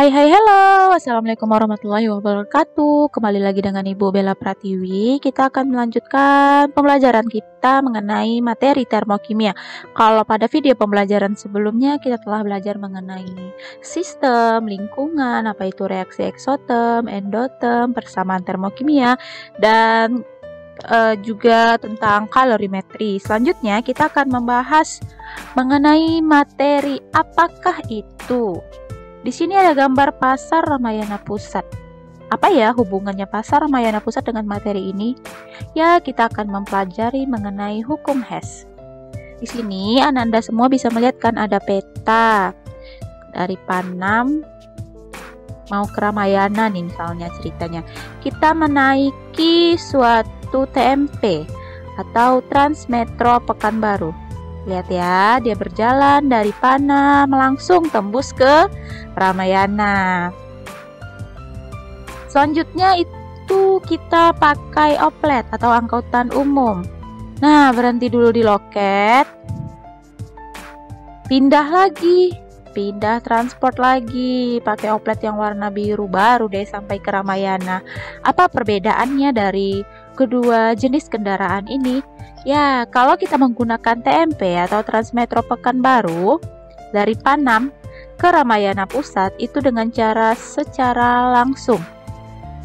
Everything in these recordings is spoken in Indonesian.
Hello, Assalamualaikum warahmatullahi wabarakatuh. Kembali lagi dengan Ibu Bella Pratiwi. Kita akan melanjutkan pembelajaran kita mengenai materi termokimia. Kalau pada video pembelajaran sebelumnya kita telah belajar mengenai sistem, lingkungan, apa itu reaksi eksoterm, endoterm, persamaan termokimia, dan juga tentang kalorimetri. Selanjutnya kita akan membahas mengenai materi apakah itu. Di sini ada gambar Pasar Ramayana Pusat. Apa ya hubungannya Pasar Ramayana Pusat dengan materi ini? Ya, kita akan mempelajari mengenai hukum Hess. Di sini Anda semua bisa melihat kan ada peta dari Panam mau ke Ramayana nih misalnya ceritanya. Kita menaiki suatu TMP atau Transmetro Pekanbaru. Lihat ya, dia berjalan dari Panam langsung tembus ke Ramayana. Selanjutnya itu kita pakai oplet atau angkutan umum. Nah, berhenti dulu di loket. Pindah transport lagi, pakai oplet yang warna biru, baru deh sampai ke Ramayana. Apa perbedaannya dari kedua jenis kendaraan ini? Ya, kalau kita menggunakan TMP atau Transmetro Pekanbaru dari Panam ke Ramayana Pusat itu dengan cara secara langsung.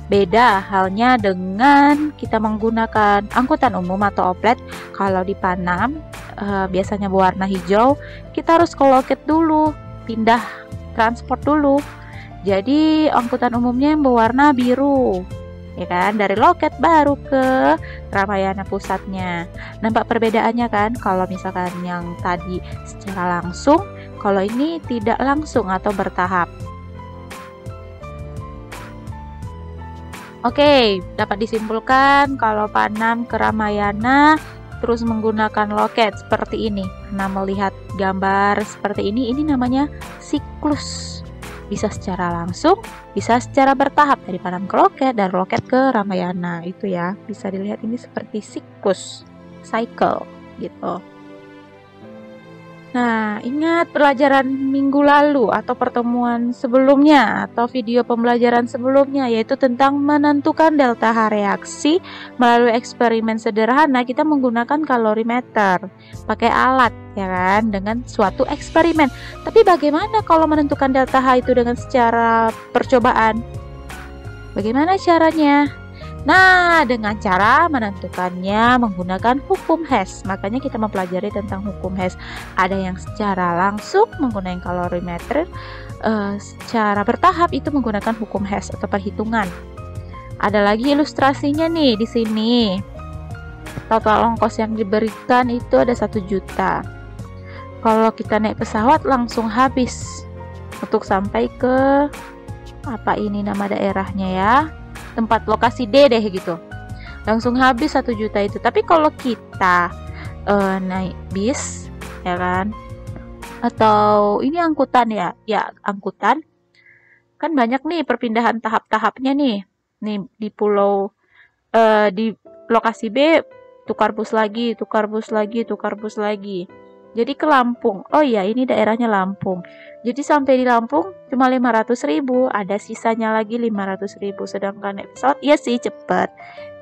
Beda halnya dengan kita menggunakan angkutan umum atau oplet. Kalau di Panam biasanya berwarna hijau, kita harus ke loket dulu, pindah transport dulu. Jadi angkutan umumnya yang berwarna biru. Ya kan, dari loket baru ke Ramayana Pusatnya. Nampak perbedaannya kan? Kalau misalkan yang tadi secara langsung, kalau ini tidak langsung atau bertahap. Oke, dapat disimpulkan kalau Panam ke Ramayana terus menggunakan loket seperti ini. Nah, melihat gambar seperti ini namanya siklus. Bisa secara langsung, bisa secara bertahap dari Panam ke loket, dari loket ke Ramayana. Itu ya, bisa dilihat ini seperti siklus, cycle gitu. Nah, ingat pelajaran minggu lalu atau pertemuan sebelumnya atau video pembelajaran sebelumnya, yaitu tentang menentukan delta H reaksi melalui eksperimen sederhana. Kita menggunakan kalorimeter, pakai alat ya kan, dengan suatu eksperimen. Tapi bagaimana kalau menentukan delta H itu dengan secara percobaan? Bagaimana caranya? Nah, dengan cara menentukannya menggunakan hukum Hess. Makanya kita mempelajari tentang hukum Hess. Ada yang secara langsung menggunakan kalorimeter, secara bertahap itu menggunakan hukum Hess atau perhitungan. Ada lagi ilustrasinya nih di sini. Total ongkos yang diberikan itu ada 1 juta. Kalau kita naik pesawat langsung habis untuk sampai ke apa ini nama daerahnya ya, tempat lokasi D deh gitu, langsung habis 1 juta itu. Tapi kalau kita naik bis ya kan, atau ini angkutan ya angkutan kan banyak nih perpindahan tahap-tahapnya nih di pulau di lokasi B tukar bus lagi. Jadi ke Lampung, oh iya ini daerahnya Lampung. Jadi sampai di Lampung cuma 500.000, ada sisanya lagi 500.000. Sedangkan naik pesawat, iya sih cepet,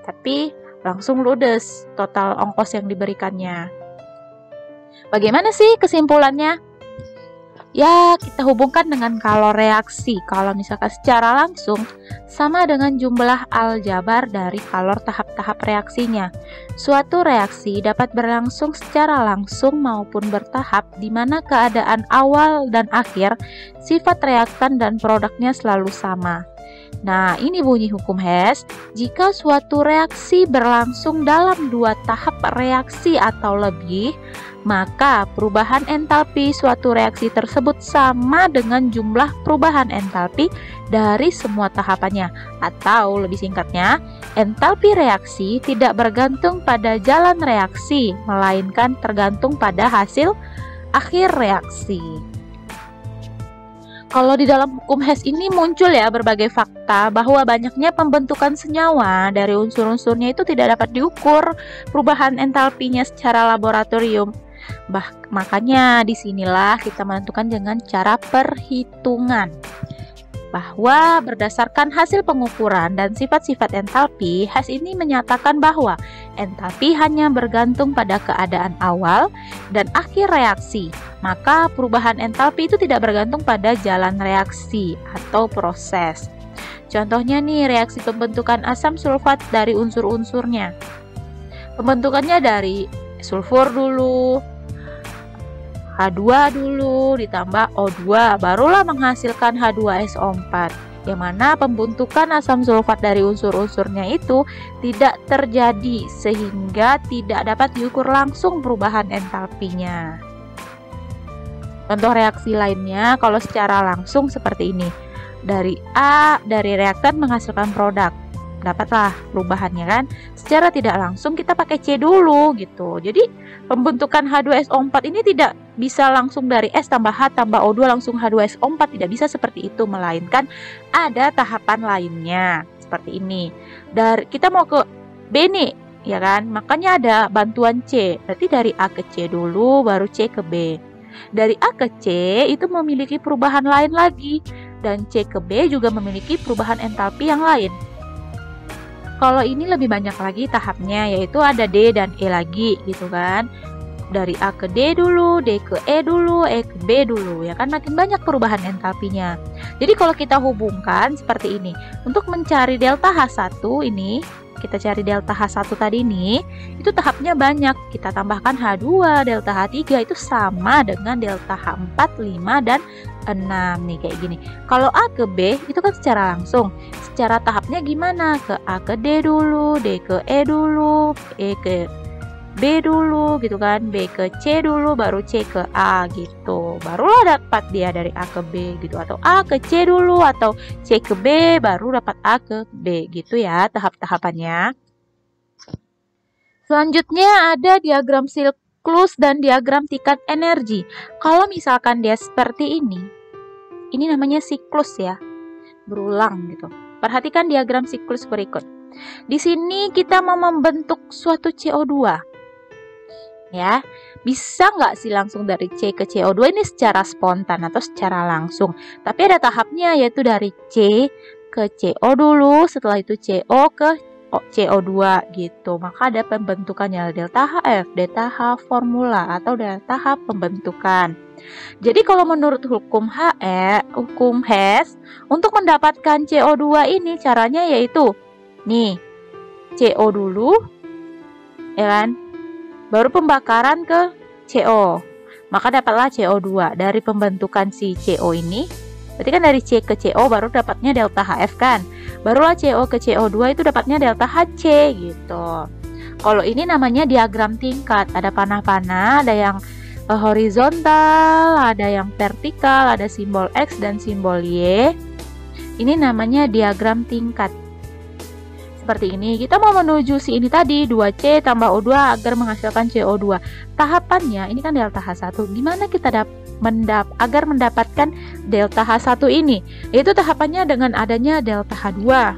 tapi langsung ludes total ongkos yang diberikannya. Bagaimana sih kesimpulannya? Ya, kita hubungkan dengan kalori reaksi. Kalau misalkan secara langsung, sama dengan jumlah aljabar dari kalor tahap-tahap reaksinya. Suatu reaksi dapat berlangsung secara langsung maupun bertahap, di mana keadaan awal dan akhir, sifat reaktan dan produknya selalu sama. Nah, ini bunyi hukum Hess. Jika suatu reaksi berlangsung dalam 2 tahap reaksi atau lebih, maka perubahan entalpi suatu reaksi tersebut sama dengan jumlah perubahan entalpi dari semua tahapannya. Atau lebih singkatnya, entalpi reaksi tidak bergantung pada jalan reaksi, melainkan tergantung pada hasil akhir reaksi. Kalau di dalam hukum Hess ini muncul ya berbagai fakta bahwa banyaknya pembentukan senyawa dari unsur-unsurnya itu tidak dapat diukur perubahan entalpinya secara laboratorium. Makanya disinilah kita menentukan dengan cara perhitungan. bahwa berdasarkan hasil pengukuran dan sifat-sifat entalpi, Hess ini menyatakan bahwa entalpi hanya bergantung pada keadaan awal dan akhir reaksi. Maka perubahan entalpi itu tidak bergantung pada jalan reaksi atau proses. Contohnya nih, reaksi pembentukan asam sulfat dari unsur-unsurnya. Pembentukannya dari sulfur dulu, H2 dulu, ditambah O2, barulah menghasilkan H2SO4. Yang mana pembentukan asam sulfat dari unsur-unsurnya itu tidak terjadi, sehingga tidak dapat diukur langsung perubahan entalpinya. Contoh reaksi lainnya, kalau secara langsung seperti ini. Dari reaktan menghasilkan produk, dapatlah perubahannya kan. Secara tidak langsung kita pakai C dulu gitu. Jadi pembentukan H2SO4 ini tidak bisa langsung dari S tambah H tambah O2 langsung H2SO4, tidak bisa seperti itu, melainkan ada tahapan lainnya seperti ini. Kita mau ke B nih, ya kan? Makanya ada bantuan C. Berarti dari A ke C dulu baru C ke B. Dari A ke C itu memiliki perubahan lain lagi, dan C ke B juga memiliki perubahan entalpi yang lain. Kalau ini lebih banyak lagi tahapnya, yaitu ada D dan E lagi gitu kan. Dari A ke D dulu, D ke E dulu, E ke B dulu, ya kan, makin banyak perubahan entalpinya. Jadi kalau kita hubungkan seperti ini, untuk mencari delta H1 ini, kita cari delta H1 tadi nih, itu tahapnya banyak. Kita tambahkan H2, delta H3 itu sama dengan delta H4, 5, dan 6 nih, kayak gini. Kalau A ke B itu kan secara langsung. Secara tahapnya gimana? Ke A ke D dulu, D ke E dulu, E ke B dulu gitu kan, B ke C dulu, baru C ke A gitu. Barulah dapat dia dari A ke B gitu, atau A ke C dulu, atau C ke B, baru dapat A ke B gitu ya tahap-tahapannya. Selanjutnya ada diagram siklus dan diagram tingkat energi. Kalau misalkan dia seperti ini namanya siklus ya, berulang gitu. Perhatikan diagram siklus berikut. Di sini kita mau membentuk suatu CO2. Ya, bisa nggak sih langsung dari C ke CO2 ini secara spontan atau secara langsung? Tapi ada tahapnya, yaitu dari C ke CO dulu, setelah itu CO ke CO2 gitu. Maka ada pembentukannya delta HF, delta H formula atau delta H pembentukan. Jadi kalau menurut hukum Hess, untuk mendapatkan CO2 ini caranya yaitu nih, CO dulu, ya kan? Baru pembakaran ke CO, maka dapatlah CO2 dari pembentukan si CO ini. Berarti kan dari C ke CO baru dapatnya delta HF kan, barulah CO ke CO2 itu dapatnya delta HC gitu. Kalau ini namanya diagram tingkat, ada panah-panah, ada yang horizontal, ada yang vertikal, ada simbol X dan simbol Y. Ini namanya diagram tingkat. Seperti ini, kita mau menuju si ini tadi, 2C tambah O2 agar menghasilkan CO2. Tahapannya, ini kan delta H1. Gimana kita agar mendapatkan delta H1 ini? Itu tahapannya dengan adanya delta H2.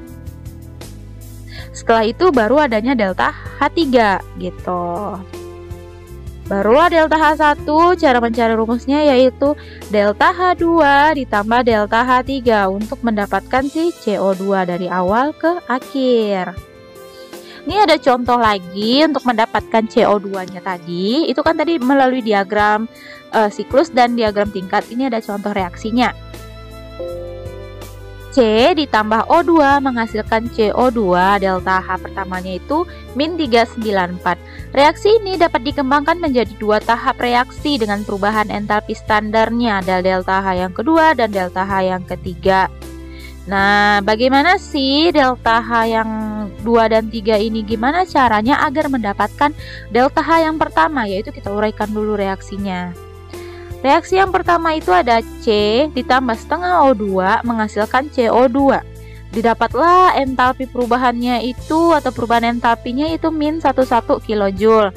Setelah itu baru adanya delta H3 gitu. Barulah delta H1, cara mencari rumusnya yaitu delta H2 ditambah delta H3 untuk mendapatkan si CO2 dari awal ke akhir. Ini ada contoh lagi untuk mendapatkan CO2-nya tadi. Itu kan tadi melalui diagram siklus dan diagram tingkat. Ini ada contoh reaksinya. C ditambah O2 menghasilkan CO2, delta H pertamanya itu min 394. Reaksi ini dapat dikembangkan menjadi dua tahap reaksi dengan perubahan entalpi standarnya, ada delta H yang kedua dan delta H yang ketiga. Nah, bagaimana sih delta H yang 2 dan 3 ini? Gimana caranya agar mendapatkan delta H yang pertama? Yaitu kita uraikan dulu reaksinya. Reaksi yang pertama itu ada C ditambah setengah O2 menghasilkan CO2. Didapatlah entalpi perubahannya itu atau perubahan entalpinya itu min 11 kJ.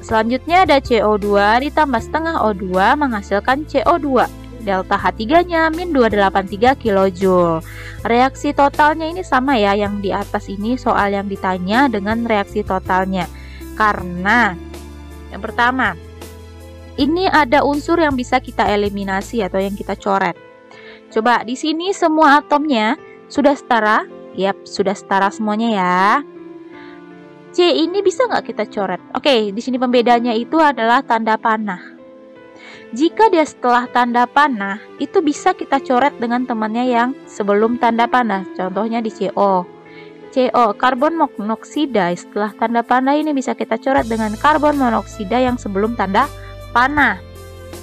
Selanjutnya ada CO2 ditambah setengah O2 menghasilkan CO2. Delta H3-nya min 283 kJ. Reaksi totalnya ini sama ya, yang di atas ini soal yang ditanya dengan reaksi totalnya. Karena yang pertama, ini ada unsur yang bisa kita eliminasi atau yang kita coret. Coba di sini semua atomnya sudah setara? Yap, sudah setara semuanya ya. C ini bisa nggak kita coret? Oke, di sini pembedanya itu adalah tanda panah. Jika dia setelah tanda panah, itu bisa kita coret dengan temannya yang sebelum tanda panah. Contohnya di CO. CO, karbon monoksida. Setelah tanda panah ini bisa kita coret dengan karbon monoksida yang sebelum tanda panah.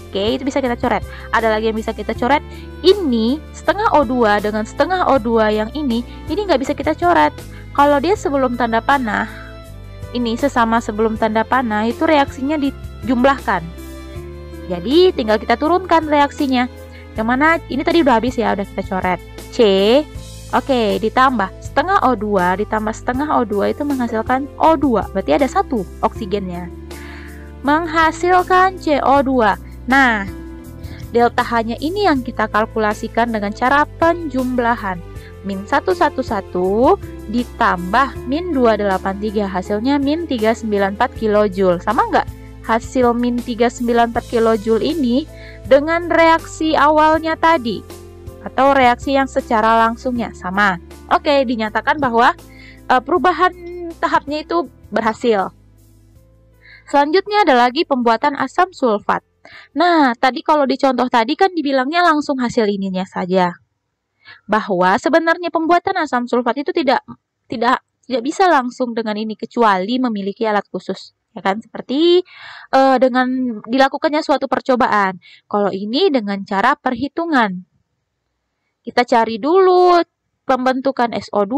Oke, itu bisa kita coret. Ada lagi yang bisa kita coret. Ini setengah O2 dengan setengah O2 yang ini nggak bisa kita coret. Kalau dia sebelum tanda panah, ini sesama sebelum tanda panah, itu reaksinya dijumlahkan. Jadi tinggal kita turunkan reaksinya. Yang mana ini tadi udah habis ya, udah kita coret. C, oke, ditambah setengah O2 ditambah setengah O2 itu menghasilkan O2. Berarti ada satu oksigennya. Menghasilkan CO2. Nah, delta H-nya ini yang kita kalkulasikan dengan cara penjumlahan. Min 111 ditambah min 283, hasilnya min 394 kJ. Sama nggak hasil min 394 kJ ini dengan reaksi awalnya tadi? Atau reaksi yang secara langsungnya? Sama. Oke, dinyatakan bahwa perubahan tahapnya itu berhasil. Selanjutnya ada lagi pembuatan asam sulfat. Nah, tadi kalau di contoh tadi kan dibilangnya langsung hasil ininya saja. Bahwa sebenarnya pembuatan asam sulfat itu tidak bisa langsung dengan ini kecuali memiliki alat khusus, ya kan? Seperti dengan dilakukannya suatu percobaan. Kalau ini dengan cara perhitungan. Kita cari dulu pembentukan SO2,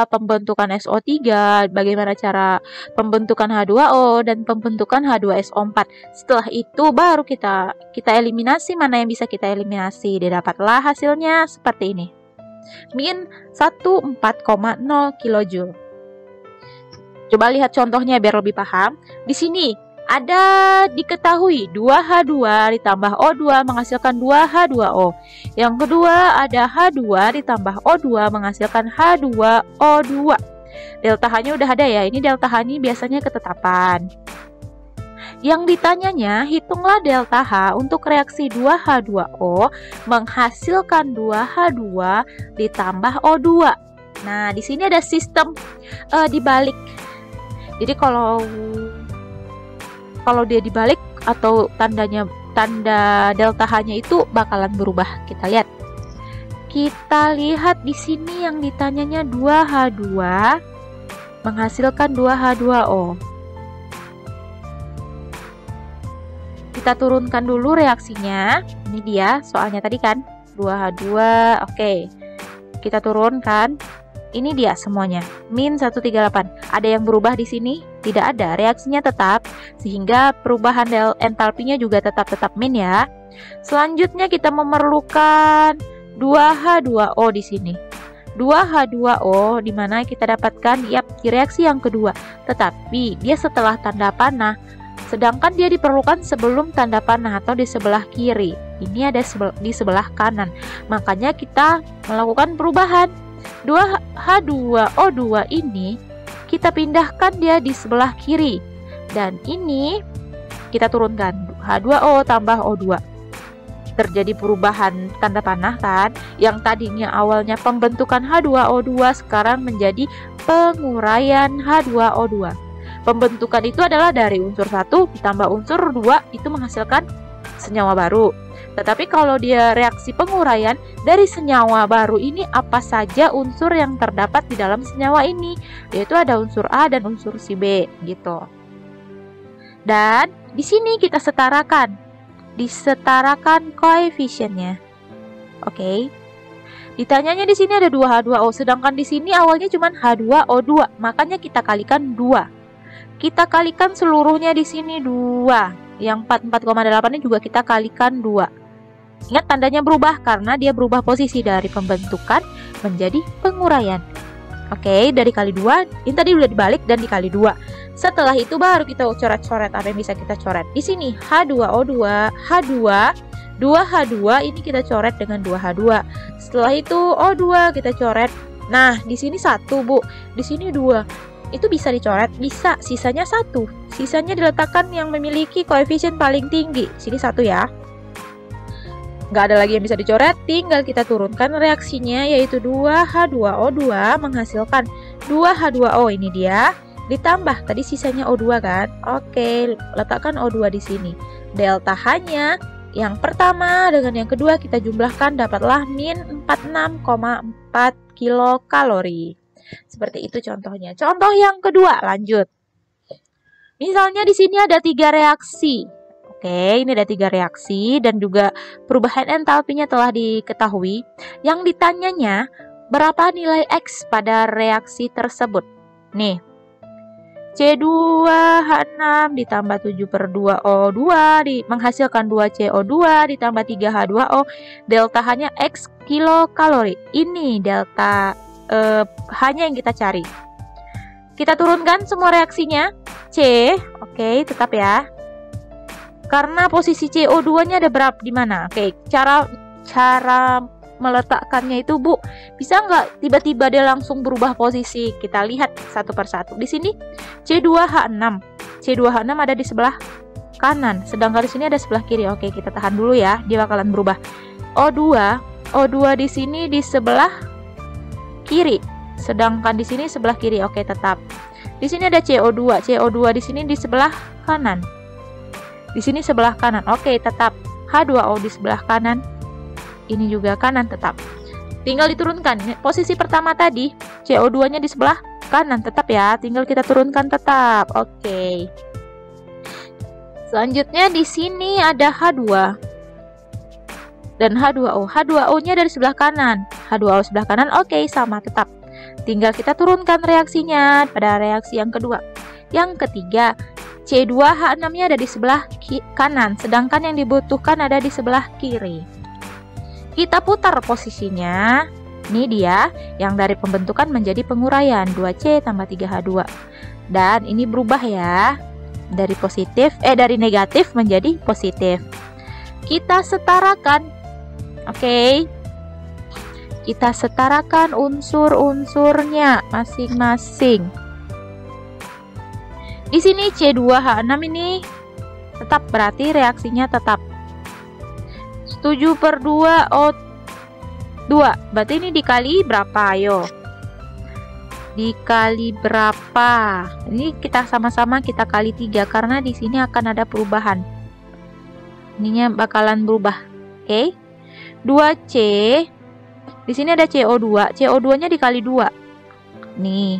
pembentukan SO3, bagaimana cara pembentukan H2O dan pembentukan H2SO4. Setelah itu baru kita eliminasi mana yang bisa kita eliminasi. Didapatlah hasilnya seperti ini. Min 14,0 kJ. Coba lihat contohnya biar lebih paham. Di sini ada diketahui 2H2 ditambah O2 menghasilkan 2H2O. Yang kedua ada H2 ditambah O2 menghasilkan H2O2. Delta H-nya udah ada ya. Ini delta H ini biasanya ketetapan. Yang ditanyanya, hitunglah delta H untuk reaksi 2H2O menghasilkan 2H2 ditambah O2. Nah, di sini ada sistem dibalik. Jadi kalau dia dibalik atau tanda delta H-nya itu bakalan berubah. Kita lihat di sini yang ditanyanya 2H2 menghasilkan 2H2O. Kita turunkan dulu reaksinya. Ini dia soalnya tadi kan 2H2. Oke. Kita turunkan. Ini dia semuanya. Min 138. Ada yang berubah di sini? Tidak ada. Reaksinya tetap sehingga perubahan entalpinya juga tetap min ya. Selanjutnya kita memerlukan 2H2O di sini. 2H2O di mana kita dapatkan di reaksi yang kedua. Tetapi dia setelah tanda panah. Sedangkan dia diperlukan sebelum tanda panah atau di sebelah kiri. Ini ada di sebelah kanan. Makanya kita melakukan perubahan. 2H2O2 ini kita pindahkan dia di sebelah kiri. Dan ini kita turunkan. H2O tambah O2. Terjadi perubahan tanda panah kan. Yang tadinya awalnya pembentukan H2O2 sekarang menjadi penguraian H2O2. Pembentukan itu adalah dari unsur 1 ditambah unsur 2 itu menghasilkan senyawa baru. Tetapi kalau dia reaksi penguraian dari senyawa baru ini apa saja unsur yang terdapat di dalam senyawa ini, yaitu ada unsur A dan unsur si B gitu. Dan di sini kita disetarakan koefisiennya. Oke. Ditanyanya di sini ada 2H2O, sedangkan di sini awalnya cuma H2O2, makanya kita kalikan 2. Kita kalikan seluruhnya di sini 2. Yang 44,8 ini juga kita kalikan 2. Ingat tandanya berubah karena dia berubah posisi dari pembentukan menjadi penguraian. Oke, dari kali 2, ini tadi udah dibalik dan dikali 2. Setelah itu baru kita coret-coret apa yang bisa kita coret. Di sini H2O2, H2, 2H2 ini kita coret dengan 2H2. Setelah itu O2 kita coret. Nah, di sini 1, Bu. Di sini 2. Itu bisa dicoret, bisa, sisanya 1. Sisanya diletakkan yang memiliki koefisien paling tinggi. Sini 1 ya. Nggak ada lagi yang bisa dicoret, tinggal kita turunkan reaksinya, yaitu 2H2O2 menghasilkan 2H2O, ini dia, ditambah tadi sisanya O2 kan. Oke, letakkan O2 di sini. Delta H-nya yang pertama dengan yang kedua kita jumlahkan, dapatlah min 46,4 kilokalori. Seperti itu contohnya. Contoh yang kedua, lanjut. Misalnya di sini ada 3 reaksi. Oke, ini ada 3 reaksi dan juga perubahan entalpinya telah diketahui. Yang ditanyanya, berapa nilai X pada reaksi tersebut? Nih, C2H6 ditambah 7/2O2 menghasilkan 2CO2 ditambah 3H2O. Delta H-nya X kilokalori. Ini delta H-nya yang kita cari. Kita turunkan semua reaksinya. C, oke, tetap ya. Karena posisi CO2-nya ada berapa di mana? Oke, cara meletakkannya itu, Bu, bisa nggak tiba-tiba dia langsung berubah posisi? Kita lihat satu persatu. Di sini C2H6. C2H6 ada di sebelah kanan, sedangkan di sini ada sebelah kiri. Oke, kita tahan dulu ya, dia bakalan berubah. O2 di sini di sebelah kiri, sedangkan di sini sebelah kiri. Oke, tetap. Di sini ada CO2. CO2 di sini di sebelah kanan. Di sini sebelah kanan. Oke, tetap. H2O di sebelah kanan. Ini juga kanan, tetap. Tinggal diturunkan. Posisi pertama tadi, CO2-nya di sebelah kanan, tetap ya. Tinggal kita turunkan, tetap. Oke. Selanjutnya di sini ada H2 dan H2O. H2O-nya dari sebelah kanan. H2O sebelah kanan, oke, sama, tetap. Tinggal kita turunkan reaksinya pada reaksi yang kedua. Yang ketiga, C2H6-nya ada di sebelah kanan, sedangkan yang dibutuhkan ada di sebelah kiri. Kita putar posisinya. Ini dia yang dari pembentukan menjadi penguraian, 2C tambah 3H2. Dan ini berubah ya, dari negatif menjadi positif. Kita setarakan. Oke. Kita setarakan unsur-unsurnya masing-masing. Di sini C2H6 ini tetap, berarti reaksinya tetap. 7/2O2. Berarti ini dikali berapa? Ayo. Dikali berapa? Ini kita sama-sama kita kali 3 karena di sini akan ada perubahan. Ininya bakalan berubah. Oke. 2C. Di sini ada CO2. CO2-nya dikali 2. Nih.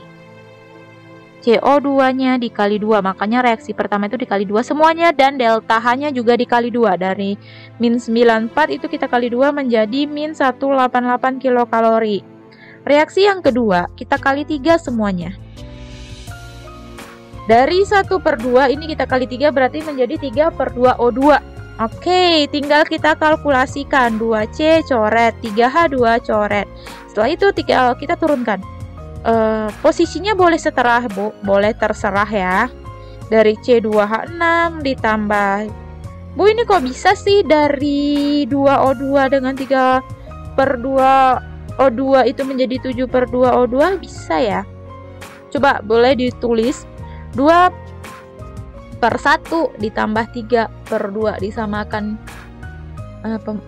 CO2-nya dikali 2, makanya reaksi pertama itu dikali 2 semuanya, dan delta H-nya juga dikali 2. Dari min 94 itu kita kali 2 menjadi min 188 kilokalori. Reaksi yang kedua kita kali 3 semuanya. Dari 1/2 ini kita kali 3 berarti menjadi 3/2O2. Oke, tinggal kita kalkulasikan. 2C coret, 3H2 coret. Setelah itu kita turunkan. Posisinya boleh seterah, Bu, boleh terserah ya. Dari C2H6 ditambah, Bu, ini kok bisa sih dari 2O2 dengan 3/2O2 itu menjadi 7/2O2? Bisa ya. Coba boleh ditulis 2/1 ditambah 3/2 disamakan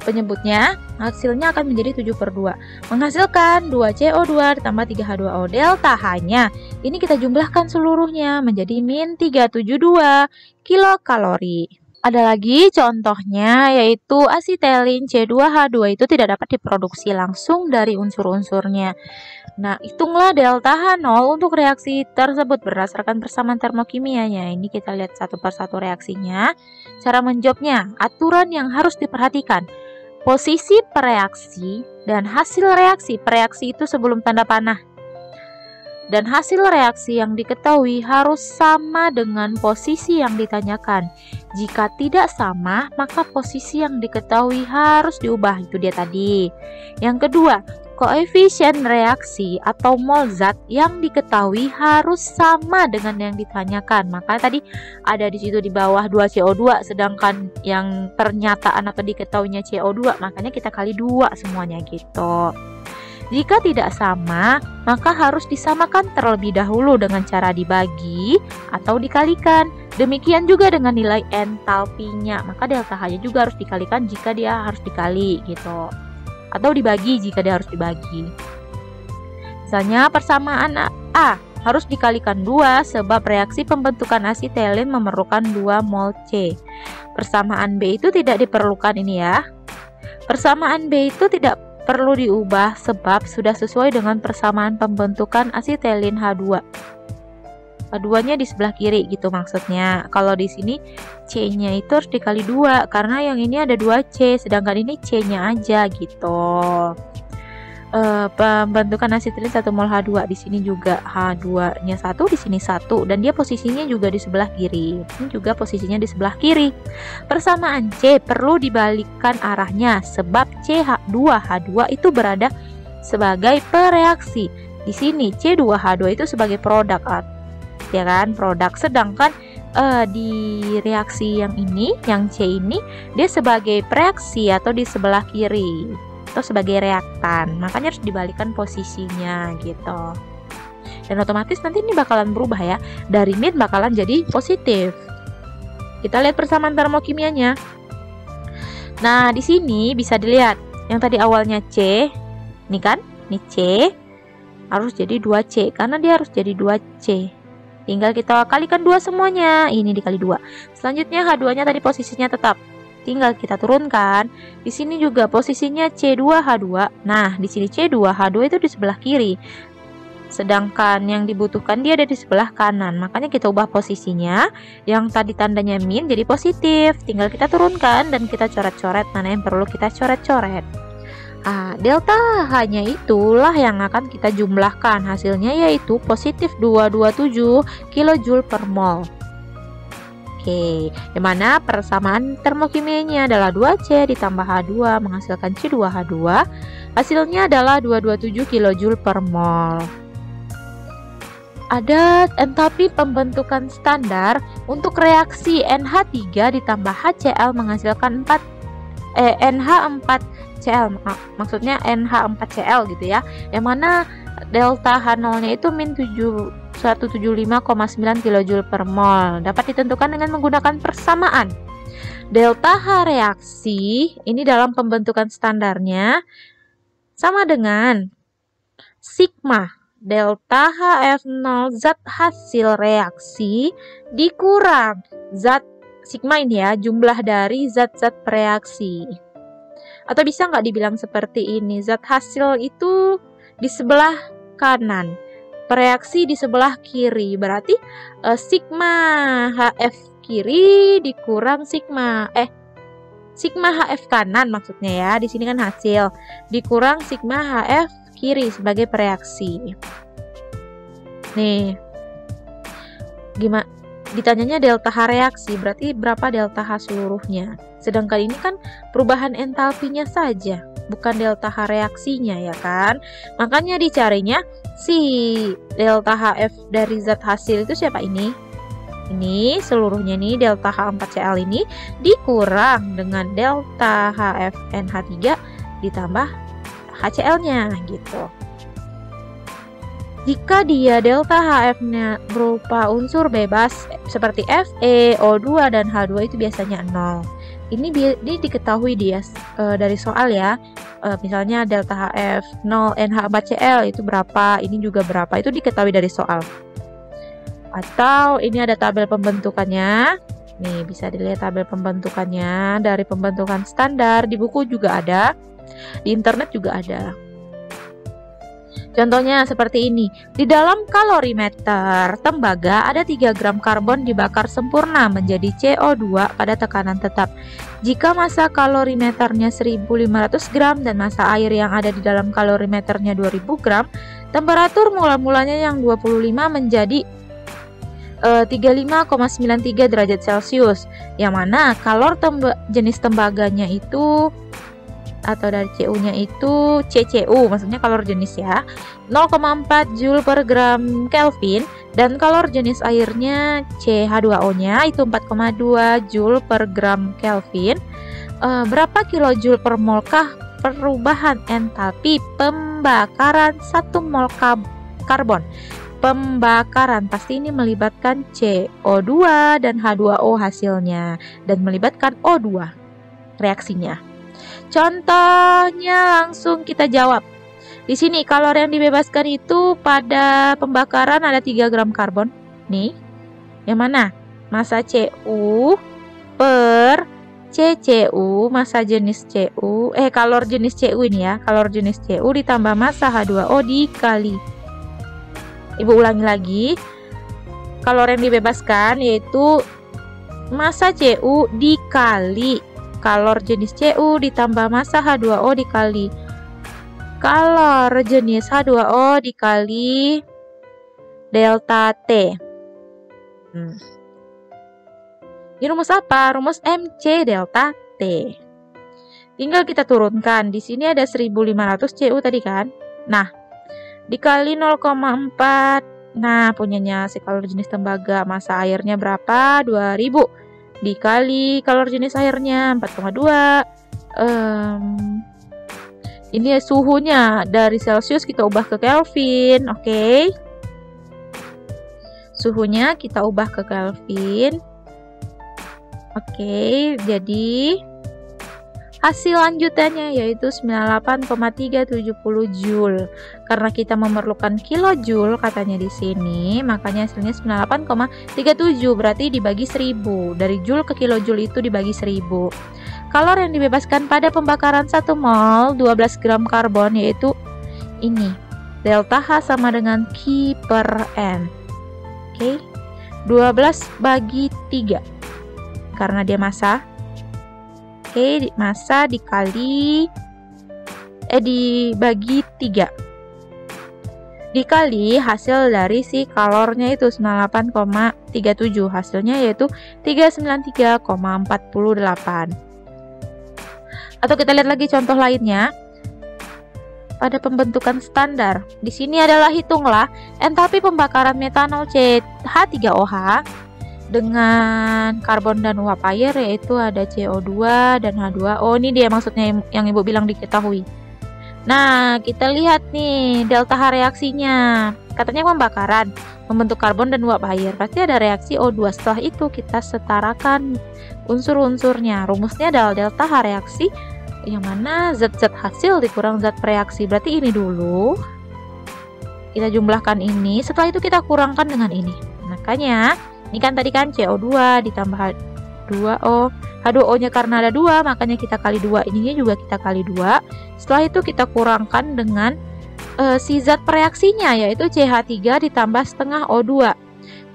penyebutnya, hasilnya akan menjadi 7/2, menghasilkan 2CO2 ditambah 3H2O. Delta H-nya ini kita jumlahkan seluruhnya menjadi min 372 kilokalori. Ada lagi contohnya, yaitu asitelin C2H2 itu tidak dapat diproduksi langsung dari unsur-unsurnya. Nah, hitunglah delta H0 untuk reaksi tersebut berdasarkan persamaan termokimianya. Ini kita lihat satu persatu reaksinya. Cara menjawabnya, aturan yang harus diperhatikan. Posisi pereaksi dan hasil reaksi. Pereaksi itu sebelum tanda panah. Dan hasil reaksi yang diketahui harus sama dengan posisi yang ditanyakan. Jika tidak sama, maka posisi yang diketahui harus diubah. Itu dia tadi. Yang kedua, koefisien reaksi atau mol zat yang diketahui harus sama dengan yang ditanyakan. Maka tadi ada di situ di bawah 2CO2, sedangkan yang pernyataan atau diketahuinya CO2, makanya kita kali 2 semuanya gitu. Jika tidak sama, maka harus disamakan terlebih dahulu dengan cara dibagi atau dikalikan. Demikian juga dengan nilai entalpinya, maka delta H-nya juga harus dikalikan jika dia harus dikali gitu. Atau dibagi jika dia harus dibagi. Misalnya persamaan A harus dikalikan 2 sebab reaksi pembentukan asetilin memerlukan 2 mol C. Persamaan B itu tidak diperlukan ini ya. Persamaan B itu tidak perlu diubah sebab sudah sesuai dengan persamaan pembentukan asetilin H2. H2-nya di sebelah kiri gitu maksudnya. Kalau di sini C-nya itu harus dikali 2 karena yang ini ada 2C sedangkan ini C-nya aja gitu. Pembentukan asetilin 1 mol H2 di sini juga H2-nya 1, di sini 1 dan dia posisinya juga di sebelah kiri. Ini juga posisinya di sebelah kiri. Persamaan C perlu dibalikkan arahnya sebab C2H2 itu berada sebagai pereaksi. Di sini C2H2 itu sebagai produk, ya kan, produk. Sedangkan di reaksi yang ini, yang C ini dia sebagai preaksi atau di sebelah kiri atau sebagai reaktan, makanya harus dibalikan posisinya gitu. Dan otomatis nanti ini bakalan berubah ya, dari min bakalan jadi positif. Kita lihat persamaan termokimianya. Nah di sini bisa dilihat yang tadi awalnya C, ini kan, ini C harus jadi 2C karena dia harus jadi 2C. Tinggal kita kalikan 2 semuanya, ini dikali 2. Selanjutnya H2-nya tadi posisinya tetap. Tinggal kita turunkan. Di sini juga posisinya C2H2. Nah, di sini C2H2 itu di sebelah kiri. Sedangkan yang dibutuhkan dia ada di sebelah kanan. Makanya kita ubah posisinya. Yang tadi tandanya min jadi positif. Tinggal kita turunkan dan kita coret-coret mana yang perlu kita coret-coret. Nah, delta H-nya itulah yang akan kita jumlahkan. Hasilnya yaitu positif 227 kJ per mol. Oke, yang mana persamaan termokimianya adalah 2C ditambah H2 menghasilkan C2H2. Hasilnya adalah 227 kJ per mol. Ada entalpi pembentukan standar untuk reaksi NH3 ditambah HCl menghasilkan NH4Cl, maksudnya NH4Cl gitu ya. Yang mana delta H0-nya itu min 175,9 kJ per mol. Dapat ditentukan dengan menggunakan persamaan. Delta H reaksi ini dalam pembentukan standarnya sama dengan sigma delta HF0 zat hasil reaksi dikurang zat sigma ini ya, jumlah dari zat-zat reaksi. Atau bisa nggak dibilang seperti ini, zat hasil itu di sebelah kanan, reaksi di sebelah kiri, berarti sigma HF kiri dikurang sigma HF kanan maksudnya ya, di sini kan hasil dikurang sigma HF kiri sebagai pereaksi. Nih, gimana? Ditanyanya delta H reaksi, berarti berapa delta H seluruhnya? Sedangkan ini kan perubahan entalpinya saja, bukan delta H reaksinya ya kan? Makanya dicarinya si delta HF dari zat hasil itu siapa ini? Ini seluruhnya nih delta H4Cl ini dikurang dengan delta HFNH3 ditambah HCl-nya gitu. Jika dia delta HF-nya berupa unsur bebas seperti Fe, O2, dan H2 itu biasanya 0. Ini diketahui dia dari soal ya. Misalnya delta HF 0 NH4Cl itu berapa, ini juga berapa, itu diketahui dari soal. Atau ini ada tabel pembentukannya. Nih bisa dilihat tabel pembentukannya dari pembentukan standar, di buku juga ada, di internet juga ada. Contohnya seperti ini. Di dalam kalorimeter tembaga ada 3 gram karbon dibakar sempurna menjadi CO2 pada tekanan tetap. Jika massa kalorimeternya 1500 gram dan massa air yang ada di dalam kalorimeternya 2000 gram, temperatur mula-mulanya yang 25 menjadi 35,93 derajat Celcius. Yang mana kalor jenis tembaganya itu atau dari CU-nya itu CCU, maksudnya kalor jenis ya, 0,4 Joule per gram Kelvin, dan kalor jenis airnya CH2O-nya itu 4,2 Joule per gram Kelvin. Berapa kilojoule per mol kah perubahan entalpi pembakaran 1 mol karbon. Pembakaran pasti ini melibatkan CO2 dan H2O hasilnya, dan melibatkan O2 reaksinya. Contohnya langsung kita jawab. Di sini kalori yang dibebaskan itu pada pembakaran ada 3 gram karbon. Nih, yang mana? Massa Cu per CCU, massa jenis Cu, kalor jenis Cu ini ya, kalor jenis Cu ditambah massa H2O dikali. Ibu ulangi lagi, kalor yang dibebaskan yaitu massa Cu dikali kalor jenis Cu ditambah massa H2O dikali kalor jenis H2O dikali delta T. Ini rumus apa? Rumus MC delta T. Tinggal kita turunkan. Di sini ada 1500 Cu tadi kan? Nah, dikali 0,4. Nah, punyanya si kalor jenis tembaga, massa airnya berapa? 2000. Dikali kalor jenis airnya 4,2. Ini suhunya dari Celcius kita ubah ke Kelvin, oke? Suhunya kita ubah ke Kelvin. Oke, jadi hasil lanjutannya yaitu 98,370 Joule. Karena kita memerlukan kilojoule katanya di sini, makanya hasilnya 98,37, berarti dibagi 1000. Dari joule ke kilojoule itu dibagi 1000. Kalor yang dibebaskan pada pembakaran 1 mol 12 gram karbon yaitu ini. Delta H sama dengan Q per N. Oke. 12 bagi 3. Karena dia massa. Oke, massa dikali dibagi 3. Dikali hasil dari si kalornya itu 98,37. Hasilnya yaitu 393,48. Atau kita lihat lagi contoh lainnya. Pada pembentukan standar, di sini adalah hitunglah entalpi pembakaran metanol CH3OH dengan karbon dan uap air, yaitu ada CO2 dan H2O. Ini dia maksudnya yang ibu bilang diketahui. Nah, kita lihat nih delta H reaksinya. Katanya pembakaran membentuk karbon dan uap air, pasti ada reaksi O2. Setelah itu kita setarakan unsur-unsurnya. Rumusnya adalah delta H reaksi, yang mana zat-zat hasil dikurang zat reaksi. Berarti ini dulu kita jumlahkan ini, setelah itu kita kurangkan dengan ini. Makanya ini kan tadi kan CO2 ditambah H2O. H2O nya karena ada 2, makanya kita kali 2. Ininya juga kita kali 2. Setelah itu kita kurangkan dengan si zat pereaksinya, yaitu CH3 ditambah setengah O2.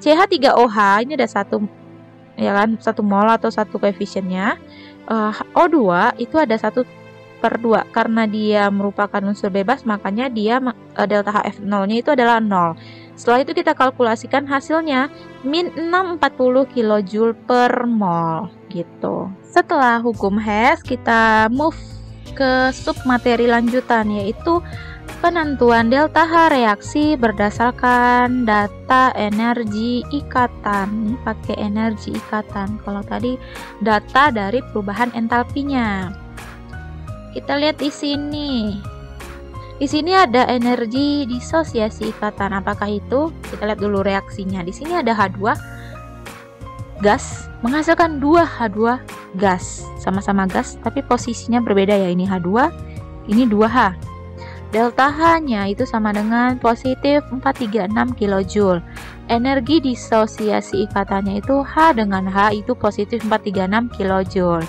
CH3OH ini ada 1 ya kan, 1 mol atau 1 koefisiennya. O2 itu ada 1/2. Karena dia merupakan unsur bebas, makanya dia delta HF0 nya itu adalah 0. Setelah itu kita kalkulasikan hasilnya min 640 kJ per mol gitu. Setelah hukum Hess, kita move ke submateri lanjutan, yaitu penentuan delta H reaksi berdasarkan data energi ikatan. Ini pakai energi ikatan. Kalau tadi data dari perubahan entalpinya. Kita lihat di sini. Di sini ada energi disosiasi ikatan. Apakah itu? Kita lihat dulu reaksinya. Di sini ada H2 gas menghasilkan 2 H2 gas. Sama-sama gas, tapi posisinya berbeda ya. Ini H2, ini 2H. Delta H-nya itu sama dengan positif 436 kJ. Energi disosiasi ikatannya itu H dengan H itu positif 436 kJ.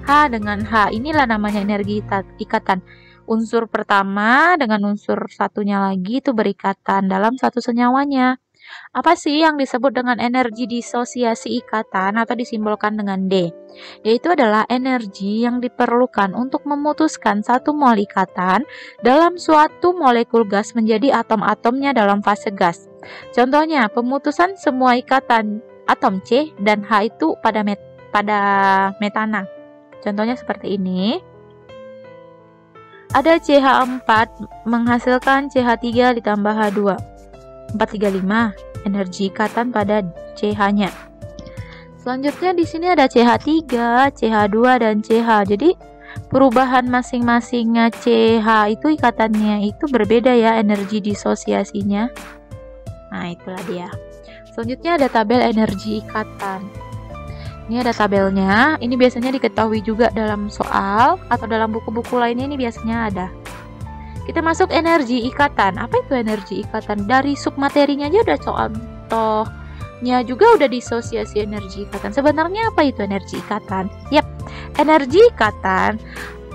H dengan H, inilah namanya energi ikatan. Unsur pertama dengan unsur satunya lagi itu berikatan dalam satu senyawanya. Apa sih yang disebut dengan energi disosiasi ikatan atau disimbolkan dengan D? Yaitu adalah energi yang diperlukan untuk memutuskan satu mol ikatan dalam suatu molekul gas menjadi atom-atomnya dalam fase gas. Contohnya, pemutusan semua ikatan atom C dan H itu pada metana. Contohnya seperti ini. Ada CH4 menghasilkan CH3 ditambah H2. 435 energi ikatan pada CH-nya. Selanjutnya di sini ada CH3, CH2 dan CH. Jadi perubahan masing-masingnya CH itu ikatannya itu berbeda ya, energi disosiasinya. Nah, itulah dia. Selanjutnya ada tabel energi ikatan. Ini ada tabelnya. Ini biasanya diketahui juga dalam soal atau dalam buku-buku lainnya, ini biasanya ada. Kita masuk energi ikatan. Apa itu energi ikatan? Dari submaterinya aja udah contohnya juga udah disosiasi energi ikatan. Sebenarnya apa itu energi ikatan? Yap, energi ikatan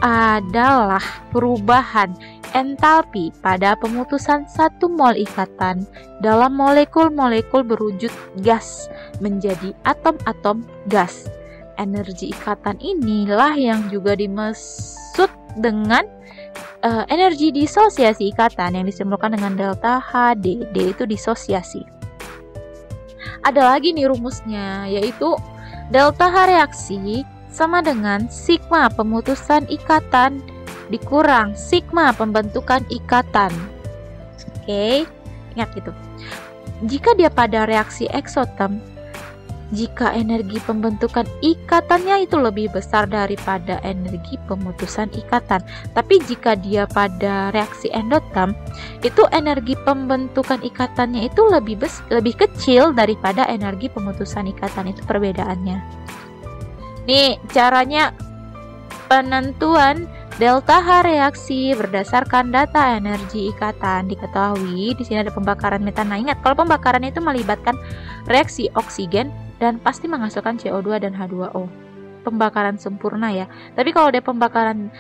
adalah perubahan entalpi pada pemutusan 1 mol ikatan dalam molekul-molekul berwujud gas menjadi atom-atom gas. Energi ikatan inilah yang juga dimaksud dengan energi disosiasi ikatan yang disimbolkan dengan delta HD. D itu disosiasi. Ada lagi nih rumusnya, yaitu delta H reaksi sama dengan sigma pemutusan ikatan dikurang sigma pembentukan ikatan. Oke, ingat gitu. Jika dia pada reaksi eksoterm, jika energi pembentukan ikatannya itu lebih besar daripada energi pemutusan ikatan. Tapi jika dia pada reaksi endoterm, itu energi pembentukan ikatannya itu lebih kecil daripada energi pemutusan ikatan. Itu perbedaannya. Nih, caranya penentuan delta H reaksi berdasarkan data energi ikatan. Diketahui di sini ada pembakaran metana. Ingat, kalau pembakaran itu melibatkan reaksi oksigen dan pasti menghasilkan CO2 dan H2O. Pembakaran sempurna ya. Tapi kalau ada pembakaran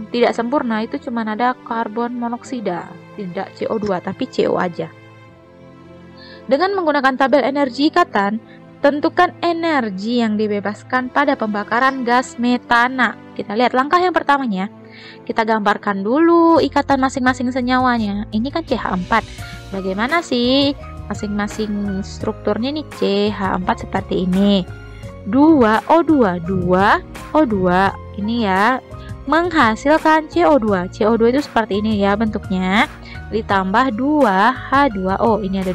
tidak sempurna, itu cuma ada karbon monoksida, tidak CO2 tapi CO aja. Dengan menggunakan tabel energi ikatan, tentukan energi yang dibebaskan pada pembakaran gas metana. Kita lihat langkah yang pertamanya. Kita gambarkan dulu ikatan masing-masing senyawanya. Ini kan CH4. Bagaimana sih masing-masing strukturnya nih? CH4 seperti ini. 2O2, 2O2 ini ya menghasilkan CO2. CO2 itu seperti ini ya bentuknya. Ditambah 2H2O. Ini ada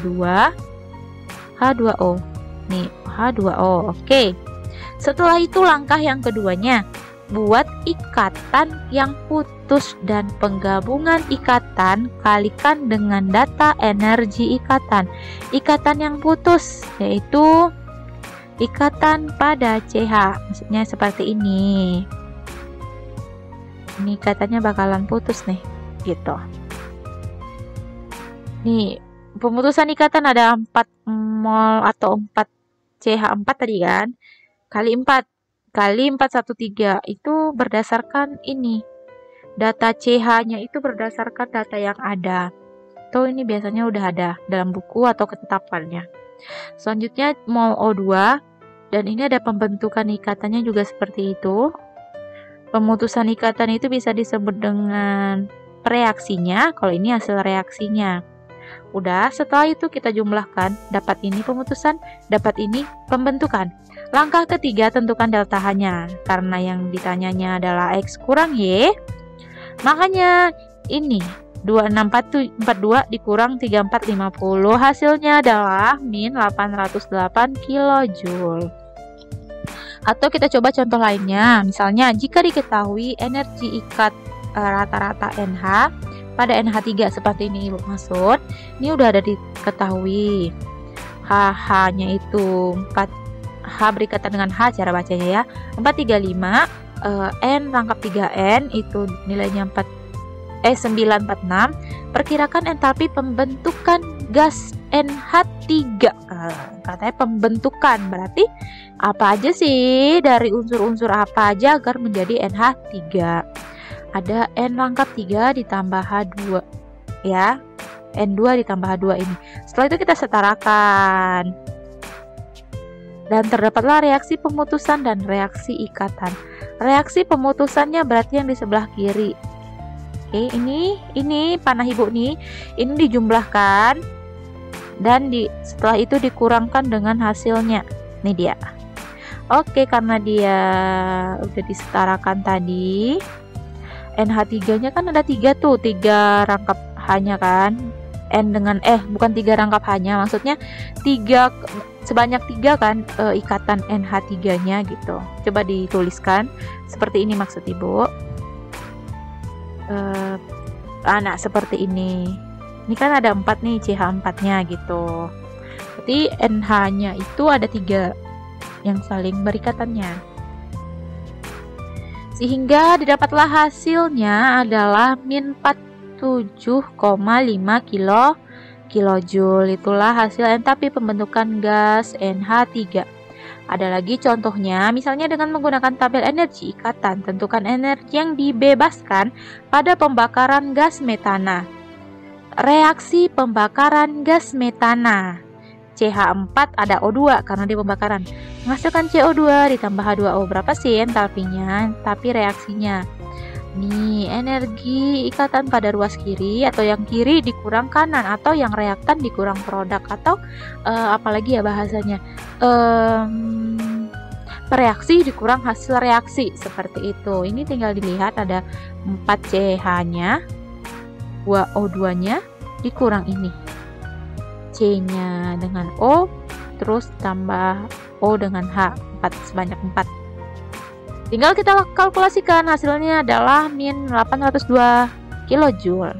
2H2O. Nih, H2O. Oke. Setelah itu langkah yang keduanya, buat ikatan yang putus dan penggabungan ikatan kalikan dengan data energi ikatan. Ikatan yang putus yaitu ikatan pada CH. Maksudnya seperti ini. Ini ikatannya bakalan putus nih, gitu. Nih, pemutusan ikatan ada 4 mol atau 4 CH4 tadi kan, kali 4 413 itu berdasarkan ini data CH nya itu berdasarkan data yang ada. Tuh ini biasanya udah ada dalam buku atau ketetapannya. Selanjutnya mol O2 dan ini ada pembentukan ikatannya juga seperti itu. Pemutusan ikatan itu bisa disebut dengan reaksinya, kalau ini hasil reaksinya. Udah, setelah itu kita jumlahkan, dapat ini pemutusan, dapat ini pembentukan. Langkah ketiga, tentukan delta H-nya. Karena yang ditanyanya adalah X kurang Y, makanya ini 2642 dikurang 3450, hasilnya adalah min 808 kJ. Atau kita coba contoh lainnya, misalnya jika diketahui energi ikat rata-rata NH pada NH3 seperti ini Ibu maksud. Ini udah ada diketahui. HH-nya itu 4H berikatan dengan H cara bacanya ya. 435 N rangkap 3N itu nilainya 946. Perkirakan entalpi pembentukan gas NH3. Katanya pembentukan berarti apa aja sih, dari unsur-unsur apa aja agar menjadi NH3. Ada N rangkap 3 ditambah H2 ya, N2 ditambah H2 ini. Setelah itu kita setarakan dan terdapatlah reaksi pemutusan dan reaksi ikatan. Reaksi pemutusannya berarti yang di sebelah kiri. Oke, ini panah Ibu nih, ini dijumlahkan dan setelah itu dikurangkan dengan hasilnya. Ini dia. Oke, karena dia udah disetarakan tadi, NH3-nya kan ada 3 tuh, 3 rangkap H-nya kan. N dengan bukan 3 rangkap H-nya, maksudnya 3 sebanyak 3 kan ikatan NH3-nya gitu. Coba dituliskan seperti ini maksud Ibu. anak seperti ini. Ini kan ada 4 nih, CH4-nya gitu. Berarti NH-nya itu ada 3 yang saling berikatannya. Sehingga didapatlah hasilnya adalah min 47,5 kilojoule. Itulah hasil entalpi pembentukan gas NH3. Ada lagi contohnya, misalnya dengan menggunakan tabel energi ikatan, tentukan energi yang dibebaskan pada pembakaran gas metana. Reaksi pembakaran gas metana. CH4 ada O2 karena dia pembakaran. Menghasilkan CO2 ditambah H2O. Berapa sih entalpinya? Tapi reaksinya. Nih, energi ikatan pada ruas kiri atau yang kiri dikurang kanan atau yang reaktan dikurang produk atau apalagi ya bahasanya. Reaksi dikurang hasil reaksi seperti itu. Ini tinggal dilihat ada 4 CH-nya, 2 O2-nya dikurang ini. C-nya dengan O, terus tambah O dengan H, 4 sebanyak 4. Tinggal kita kalkulasikan, hasilnya adalah min 802 kilojoule.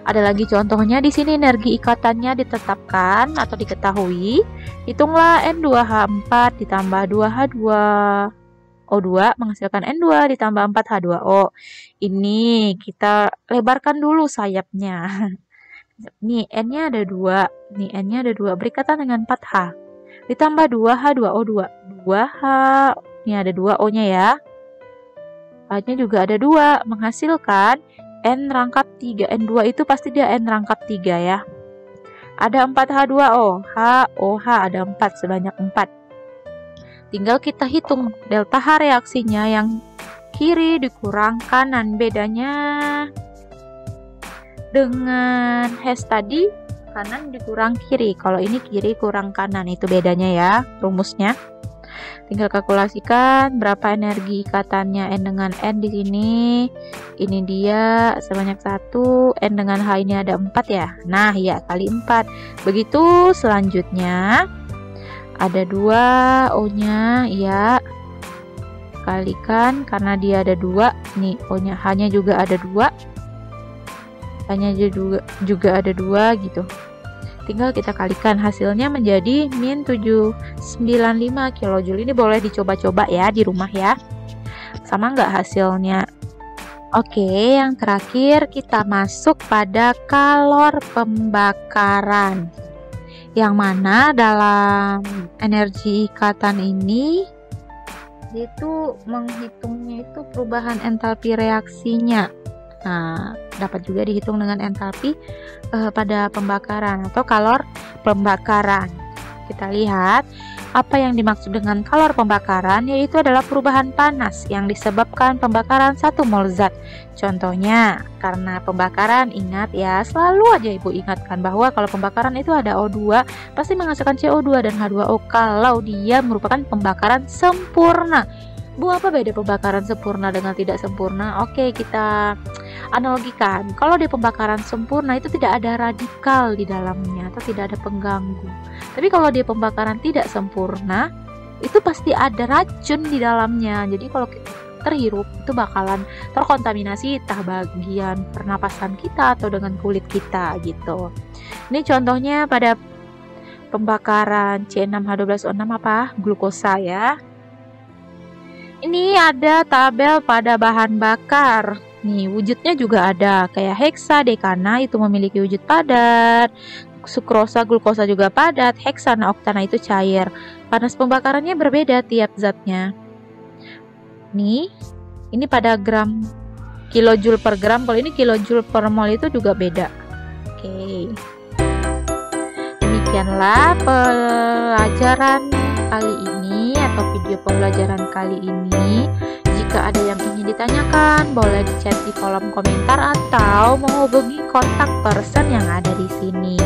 Ada lagi contohnya di sini energi ikatannya ditetapkan atau diketahui. Hitunglah N2H4 ditambah 2H2O2 menghasilkan N2 ditambah 4H2O. Ini kita lebarkan dulu sayapnya. Nih N-nya ada 2, nih N-nya ada 2 berikatan dengan 4H. Ditambah 2H2O2. 2H, ini ada 2 O-nya ya. H-nya juga ada 2 menghasilkan N rangkap 3. N2 itu pasti dia N rangkap 3 ya. Ada 4H2O. HOH ada 4 sebanyak 4. Tinggal kita hitung delta H reaksinya, yang kiri dikurang kanan. Bedanya dengan hash tadi, kanan dikurang kiri. Kalau ini kiri kurang kanan, itu bedanya ya rumusnya. Tinggal kalkulasikan berapa energi ikatannya N dengan N di sini. Ini dia sebanyak 1, N dengan H ini ada 4 ya. Nah, ya kali 4. Begitu selanjutnya ada 2 O-nya ya. Kalikan karena dia ada 2. Nih O-nya, H-nya juga ada 2. H-nya juga ada 2 gitu. Tinggal kita kalikan, hasilnya menjadi min 795 kilojoule. Ini boleh dicoba-coba ya di rumah ya. Sama nggak hasilnya? Oke, yang terakhir kita masuk pada kalor pembakaran. Yang mana dalam energi ikatan ini itu menghitungnya itu perubahan entalpi reaksinya. Nah, dapat juga dihitung dengan entalpi pada pembakaran atau kalor pembakaran. Kita lihat apa yang dimaksud dengan kalor pembakaran, yaitu adalah perubahan panas yang disebabkan pembakaran 1 mol zat. Contohnya, karena pembakaran, ingat ya, selalu aja Ibu ingatkan bahwa kalau pembakaran itu ada O2, pasti menghasilkan CO2 dan H2O kalau dia merupakan pembakaran sempurna. Bu, apa beda pembakaran sempurna dengan tidak sempurna? Oke, kita analogikan. Kalau di pembakaran sempurna itu tidak ada radikal di dalamnya atau tidak ada pengganggu. Tapi kalau di pembakaran tidak sempurna, itu pasti ada racun di dalamnya. Jadi kalau kita terhirup itu bakalan terkontaminasi entah bagian pernapasan kita atau dengan kulit kita gitu. Ini contohnya pada pembakaran C6H12O6 apa? Glukosa ya. Ini ada tabel pada bahan bakar. Nih, wujudnya juga ada. Kayak heksadekana itu memiliki wujud padat. Sukrosa, glukosa juga padat. Heksana, oktana itu cair. Panas pembakarannya berbeda tiap zatnya. Nih, ini pada gram kilojoule per gram. Kalau ini kilojoule per mol itu juga beda. Oke. Demikianlah pelajaran kali ini atau video pembelajaran kali ini. Jika ada yang ingin ditanyakan, boleh di-chat di kolom komentar atau menghubungi kontak person yang ada di sini.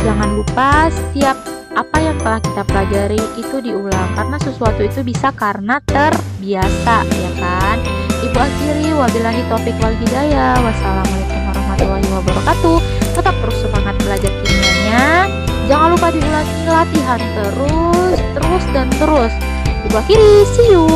Jangan lupa setiap apa yang telah kita pelajari itu diulang, karena sesuatu itu bisa karena terbiasa, ya kan? Ibu akhiri, wabillahi taufik wal hidayah. Wassalamualaikum warahmatullahi wabarakatuh. Tetap terus semangat belajar kimianya. Jangan lupa diulangi latihan terus dan terus. Ibu akhiri, see you.